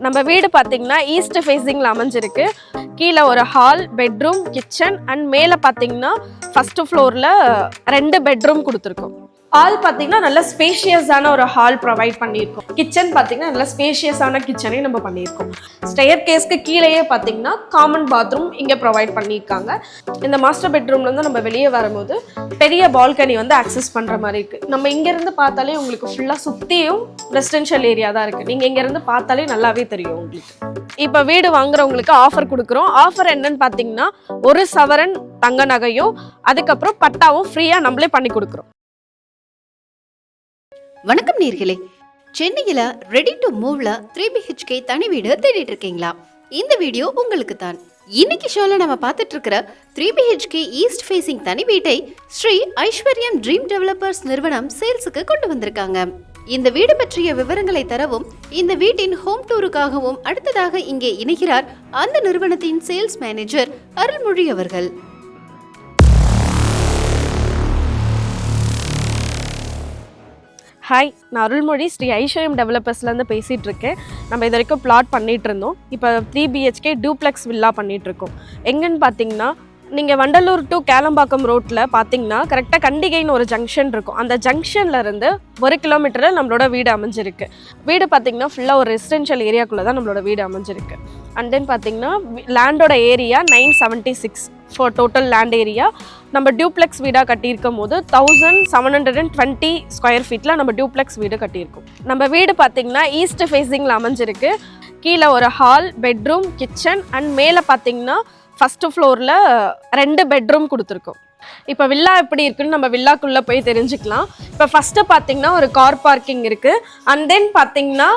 நம்ம வீடு பார்த்தீங்கன்னா ஈஸ்ட் ஃபேஸிங்கில் அமைஞ்சிருக்கு. கீழே ஒரு ஹால், பெட்ரூம், கிச்சன் அண்ட் மேலே பார்த்தீங்கன்னா ஃபர்ஸ்ட் ஃப்ளோரில் 2 பெட்ரூம் கொடுத்துருக்கோம். ஹால் பார்த்தீங்கன்னா நல்ல ஸ்பேஷியஸான ஒரு ஹால் ப்ரொவைட் பண்ணியிருக்கோம். கிச்சன் பார்த்தீங்கன்னா நல்ல ஸ்பேஷியஸான கிச்சனையும் நம்ம பண்ணியிருக்கோம். ஸ்டெயர் கேஸ்க்கு கீழேயே பார்த்தீங்கன்னா காமன் பாத்ரூம் இங்கே ப்ரொவைட் பண்ணியிருக்காங்க. இந்த மாஸ்டர் பெட்ரூம்லேருந்து நம்ம வெளியே வரும்போது பெரிய பால்கனி வந்து அக்சஸ் பண்ணுற மாதிரி இருக்குது. நம்ம இங்கேருந்து பார்த்தாலே உங்களுக்கு ஃபுல்லாக சுற்றியும் ரெசிடென்ஷியல் ஏரியா தான் இருக்குது. நீங்கள் இங்கேருந்து பார்த்தாலே நல்லாவே தெரியும் உங்களுக்கு. இப்போ வீடு வாங்குறவங்களுக்கு ஆஃபர் கொடுக்குறோம். ஆஃபர் என்னன்னு பார்த்தீங்கன்னா 1 சவரன் தங்க நகையும் அதுக்கப்புறம் பட்டாவும் ஃப்ரீயாக நம்மளே பண்ணி கொடுக்குறோம். வணக்கம் நேர்களே, சென்னையில ரெடி டு மூவ்ல 3BHK தனி வீடு தேடிட்டு இருக்கீங்களா? இந்த வீடியோ உங்களுக்கு தான். இன்னைக்கு ஷோல நம்ம பார்த்துட்டு இருக்கிற 3BHK ஈஸ்ட் ஃபேசிங் தனி வீட்டை ஸ்ரீ ஐஸ்வர்யம் ட்ரீம் டெவலப்பர்ஸ் நிறுவனம் சேல்ஸுக்கு கொண்டு வந்திருக்காங்க. இந்த வீடு பற்றிய விவரங்களை தரவும் இந்த வீட்டின் ஹோம் டூருக்காகவும் அடுத்ததாக இங்கே இணைகிறார் அந்த நிறுவனத்தின் சேல்ஸ் மேனேஜர் அருள்மொழி அவர்கள். ஹாய், நான் அருள்மொழி ஸ்ரீ ஐஸ்வர்யம் டெவலப்பர்ஸ்லேருந்து பேசிகிட்டு இருக்கேன். நம்ம இது வரைக்கும் பிளாட் பண்ணிகிட்டு இருந்தோம். இப்போ 3BHK டூப்ளெக்ஸ் வில்லா பண்ணிகிட்ருக்கோம். எங்கன்னு பார்த்தீங்கன்னா நீங்கள் வண்டலூர் டு கேளம்பாக்கம் ரோட்டில் பார்த்தீங்கன்னா கரெக்டாக கண்டிகைன்னு ஒரு ஜங்ஷன் இருக்கும். அந்த ஜங்ஷன்லேருந்து 1 கிலோமீட்டரில் நம்மளோட வீடு அமைஞ்சிருக்கு. வீடு பார்த்தீங்கன்னா ஃபுல்லாக ஒரு ரெசிடென்ஷியல் ஏரியாக்குள்ளே தான் நம்மளோட வீடு அமைஞ்சிருக்கு. அண்ட் தென் பார்த்தீங்கன்னா லேண்டோட area 976 for total land area. நம்ம டியூப்ளெக்ஸ் வீடாக கட்டியிருக்கும் போது 1720 ஸ்கொயர் ஃபீட்டில் நம்ம டியூப்ளெக்ஸ் வீடு கட்டியிருக்கோம். நம்ம வீடு பார்த்தீங்கன்னா ஈஸ்ட் ஃபேஸிங்கில் அமைஞ்சிருக்கு. கீழே ஒரு ஹால், பெட்ரூம், கிச்சன் அண்ட் மேலே பார்த்தீங்கன்னா ஃபஸ்ட்டு ஃப்ளோரில் 2 பெட்ரூம் கொடுத்துருக்கோம். இப்போ வில்லா எப்படி இருக்குன்னு நம்ம வில்லாக்குள்ளே போய் தெரிஞ்சுக்கலாம். இப்போ ஃபஸ்ட்டு பார்த்தீங்கன்னா ஒரு கார் பார்க்கிங் இருக்குது. அண்ட் தென் பார்த்தீங்கன்னா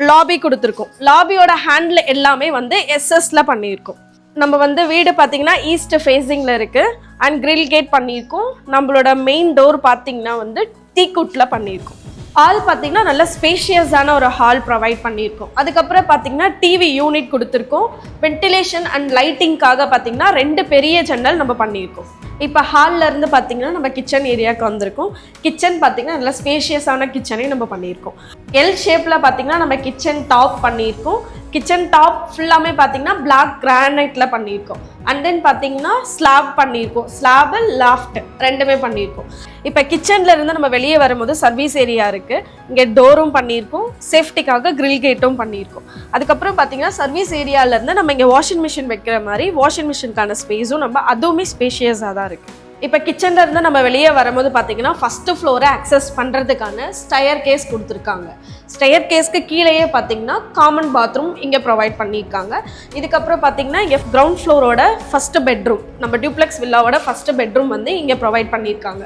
லாபி கொடுத்துருக்கோம். லாபியோட ஹேண்டில் எல்லாமே வந்து எஸ்எஸ்ல பண்ணியிருக்கோம். நம்ம வந்து வீடு பார்த்தீங்கன்னா ஈஸ்ட் ஃபேஸிங்கில் இருக்குது அண்ட் கிரில் கேட் பண்ணியிருக்கோம். நம்மளோட மெயின் டோர் பார்த்தீங்கன்னா வந்து டீக்குட்டில் பண்ணியிருக்கோம். ஹால் பார்த்தீங்கன்னா நல்ல ஸ்பேஷியஸான ஒரு ஹால் ப்ரொவைட் பண்ணியிருக்கோம். அதுக்கப்புறம் பார்த்தீங்கன்னா டிவி யூனிட் கொடுத்துருக்கோம். வென்டிலேஷன் அண்ட் லைட்டிங்காக பார்த்தீங்கன்னா 2 பெரிய ஜன்னல் நம்ம பண்ணியிருக்கோம். இப்போ ஹாலில் இருந்து பார்த்தீங்கன்னா நம்ம கிச்சன் ஏரியாவுக்கு வந்திருக்கோம். கிச்சன் பார்த்தீங்கன்னா நல்ல ஸ்பேஷியஸான கிச்சனையும் நம்ம பண்ணியிருக்கோம். எல் ஷேப்பில் பார்த்தீங்கன்னா நம்ம கிச்சன் டாப் பண்ணியிருக்கோம். கிச்சன் டாப் ஃபுல்லாமே பார்த்தீங்கன்னா பிளாக் கிரானைட்டில் பண்ணியிருக்கோம். அண்ட் தென் பார்த்தீங்கன்னா ஸ்லாப் பண்ணியிருக்கோம். ஸ்லாபு லாஃப்ட் 2மே பண்ணியிருக்கோம். இப்போ கிச்சனில் இருந்து நம்ம வெளியே வரும்போது சர்வீஸ் ஏரியா இருக்குது. இங்கே டோரும் பண்ணியிருக்கோம். சேஃப்டிக்காக கிரில் கேட்டும் பண்ணியிருக்கோம். அதுக்கப்புறம் பார்த்தீங்கன்னா சர்வீஸ் ஏரியாவிலேருந்து நம்ம இங்கே வாஷிங் மிஷின் வைக்கிற மாதிரி வாஷிங் மிஷினுக்கான ஸ்பேஸும் நம்ம அதுவுமே ஸ்பேஷியஸாக தான் இருக்குது. இப்போ கிச்சன்ல இருந்து நம்ம வெளியே வரும்போது பார்த்தீங்கன்னா ஃபஸ்ட்டு ஃப்ளோரை அக்சஸ் பண்ணுறதுக்கான ஸ்டெயர் கேஸ் கொடுத்துருக்காங்க. ஸ்டெயர் கேஸ்க்கு கீழேயே பார்த்தீங்கன்னா காமன் பாத்ரூம் இங்கே ப்ரொவைட் பண்ணியிருக்காங்க. இதுக்கப்புறம் பார்த்தீங்கன்னா இங்கே கிரவுண்ட் ஃப்ளோரோட ஃபஸ்ட்டு பெட்ரூம், நம்ம டியூப்ளெக்ஸ் வில்லாவோட ஃபஸ்ட்டு பெட்ரூம் வந்து இங்கே ப்ரொவைட் பண்ணியிருக்காங்க.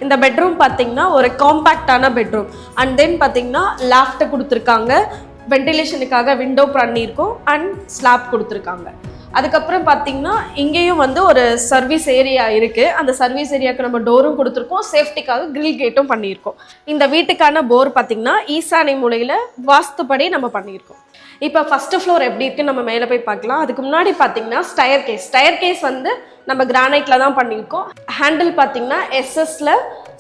இந்த பெட்ரூம் பார்த்தீங்கன்னா ஒரு காம்பேக்டான பெட்ரூம். அண்ட் தென் பார்த்தீங்கன்னா லாஃப்ட் கொடுத்துருக்காங்க. வென்டிலேஷனுக்காக விண்டோ பண்ணியிருக்கோம் அண்ட் ஸ்லாப் கொடுத்துருக்காங்க. அதுக்கப்புறம் பார்த்தீங்கன்னா இங்கேயும் வந்து ஒரு சர்வீஸ் ஏரியா இருக்குது. அந்த சர்வீஸ் ஏரியாவுக்கு நம்ம டோரும் கொடுத்துருக்கோம். சேஃப்டிக்காக கிரில் கேட்டும் பண்ணியிருக்கோம். இந்த வீட்டுக்கான போர் பார்த்தீங்கன்னா ஈசானி மூலையில் வாஸ்துப்படி நம்ம பண்ணியிருக்கோம். இப்போ ஃபஸ்ட்டு ஃப்ளோர் எப்படி இருக்குன்னு நம்ம மேலே போய் பார்க்கலாம். அதுக்கு முன்னாடி பார்த்தீங்கன்னா ஸ்டெயர் கேஸ் வந்து நம்ம கிரானைட்டில் தான் பண்ணியிருக்கோம். ஹேண்டில் பார்த்தீங்கன்னா எஸ்எஸ்ல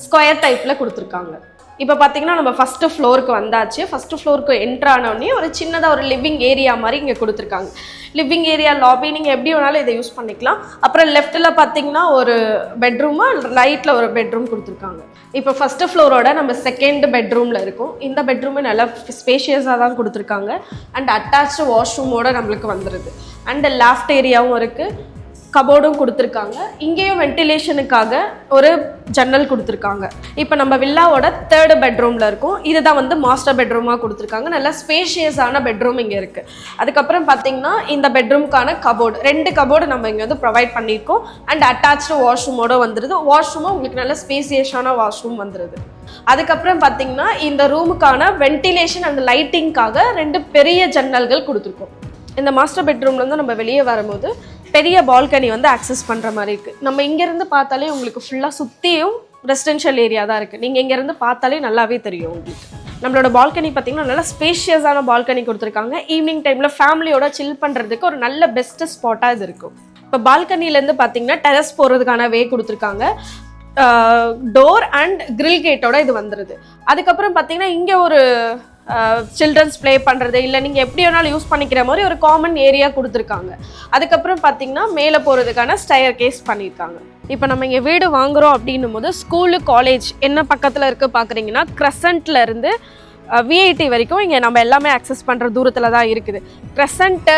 ஸ்கொயர் டைப்பில் கொடுத்துருக்காங்க. இப்போ பார்த்தீங்கன்னா நம்ம ஃபஸ்ட்டு ஃப்ளோருக்கு வந்தாச்சு. ஃபஸ்ட்டு ஃப்ளோருக்கு என்ட்ரானோடனே ஒரு சின்னதாக ஒரு லிவிங் ஏரியா மாதிரி இங்கே கொடுத்துருக்காங்க. லிவிங் ஏரியா, லாபி நீங்கள் எப்படி வேணாலும் இதை யூஸ் பண்ணிக்கலாம். அப்புறம் லெஃப்ட்டில் பார்த்தீங்கன்னா ஒரு பெட்ரூமு, ரைட்டில் ஒரு பெட்ரூம் கொடுத்துருக்காங்க. இப்போ ஃபஸ்ட்டு ஃப்ளோரோட நம்ம செகண்ட் பெட்ரூமில் இருக்கும். இந்த பெட்ரூமே நல்லா ஸ்பேஷியஸாக தான் கொடுத்துருக்காங்க. அண்ட் அட்டாச்சு வாஷ்ரூமோட நம்மளுக்கு வந்துடுது. அண்ட் லாஃப்ட் ஏரியாவும் இருக்குது, கபோர்டும் கொடுத்துருக்காங்க. இங்கேயும் வென்டிலேஷனுக்காக ஒரு ஜன்னல் கொடுத்துருக்காங்க. இப்போ நம்ம வில்லாவோட 3rd பெட்ரூமில் இருக்கும். இதுதான் வந்து மாஸ்டர் பெட்ரூமாக கொடுத்துருக்காங்க. நல்லா ஸ்பேஷியஸான பெட்ரூம் இங்கே இருக்குது. அதுக்கப்புறம் பார்த்தீங்கன்னா இந்த பெட்ரூம்க்கான கபோர்டு, 2 கபோர்டு நம்ம இங்கே வந்து ப்ரொவைட் பண்ணியிருக்கோம். அண்ட் அட்டாச்சு வாஷ்ரூமோட வந்துடுது. வாஷ்ரூமும் உங்களுக்கு நல்ல ஸ்பேஷியஸான வாஷ்ரூம் வந்துடுது. அதுக்கப்புறம் பார்த்தீங்கன்னா இந்த ரூமுக்கான வென்டிலேஷன் அண்ட் லைட்டிங்காக 2 பெரிய ஜன்னல்கள் கொடுத்துருக்கோம். இந்த மாஸ்டர் பெட்ரூம்லேருந்து நம்ம வெளியே வரும்போது பெரிய பால்கனி வந்து அக்சஸ் பண்ணுற மாதிரி இருக்குது. நம்ம இங்கேருந்து பார்த்தாலே உங்களுக்கு ஃபுல்லாக சுற்றியும் ரெசிடென்ஷியல் ஏரியா தான் இருக்குது. நீங்கள் இங்கேருந்து பார்த்தாலே நல்லாவே தெரியும் உங்களுக்கு. நம்மளோட பால்கனி பார்த்தீங்கன்னா நல்லா ஸ்பேஷியஸான பால்கனி கொடுத்துருக்காங்க. ஈவினிங் டைமில் ஃபேமிலியோட சில் பண்ணுறதுக்கு ஒரு நல்ல பெஸ்ட்டு ஸ்பாட்டாக இது இருக்கும். இப்போ பால்கனிலேருந்து பார்த்தீங்கன்னா டெரஸ் போகிறதுக்கான வே கொடுத்துருக்காங்க. டோர் அண்ட் கிரில் கேட்டோட இது வந்துடுது. அதுக்கப்புறம் பார்த்தீங்கன்னா இங்கே ஒரு சில்ட்ரன்ஸ் ப்ளே பண்ணுறது இல்லை நீங்கள் எப்படி வேணாலும் யூஸ் பண்ணிக்கிற மாதிரி ஒரு காமன் ஏரியா கொடுத்துருக்காங்க. அதுக்கப்புறம் பார்த்தீங்கன்னா மேலே போகிறதுக்கான ஸ்டயர் கேஸ் பண்ணியிருக்காங்க. இப்போ நம்ம இங்கே வீடு வாங்குகிறோம் அப்படின்னும் போது ஸ்கூலு காலேஜ் என்ன பக்கத்தில் இருக்குது பார்க்குறீங்கன்னா க்ரெசண்ட்லேருந்து விஐடி வரைக்கும் இங்கே நம்ம எல்லாமே அக்சஸ் பண்ணுற தூரத்தில் தான் இருக்குது. க்ரெசண்ட்டு,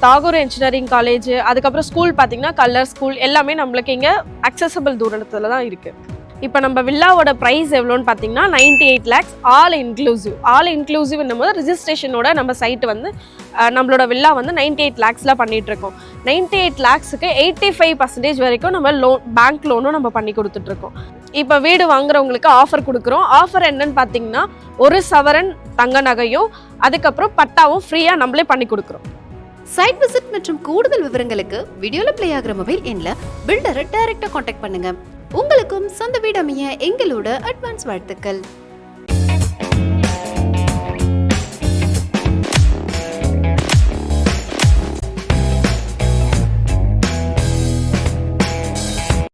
தாகூர் இன்ஜினியரிங் காலேஜ், அதுக்கப்புறம் ஸ்கூல் பார்த்திங்கன்னா கல்லர் ஸ்கூல் எல்லாமே நம்மளுக்கு இங்கே அக்சசபிள் தூரத்தில் தான் இருக்குது. இப்போ நம்ம வில்லாவோட ப்ரைஸ் எவ்வளோன்னு பார்த்தீங்கன்னா 98 lakhs ஆல் இன்க்ளூசிவ்ன்னும் போது ரிஜிஸ்ட்ரேஷனோட நம்ம சைட்டு வந்து நம்மளோட வில்லா வந்து 98 lakhsல பண்ணிகிட்ருக்கோம். 98 lakhsக்கு 85% வரைக்கும் நம்ம பேங்க் லோனும் நம்ம பண்ணி கொடுத்துட்ருக்கோம். இப்போ வீடு வாங்குறவங்களுக்கு ஆஃபர் கொடுக்குறோம். ஆஃபர் என்னன்னு பார்த்தீங்கன்னா 1 சவரன் தங்க நகையும் அதுக்கப்புறம் பட்டாவும் ஃப்ரீயாக நம்மளே பண்ணி கொடுக்குறோம். சைட் விசிட் மற்றும் கூடுதல் விவரங்களுக்கு வீடியோல ப்ளே ஆகிற மொபைல் எண்ணில் பில்டரை டைரக்டாக காண்டாக்ட் பண்ணுங்க. உங்களுக்கும் சொந்த வீடு அமைய எங்களோட அட்வான்ஸ் வாழ்த்துக்கள்.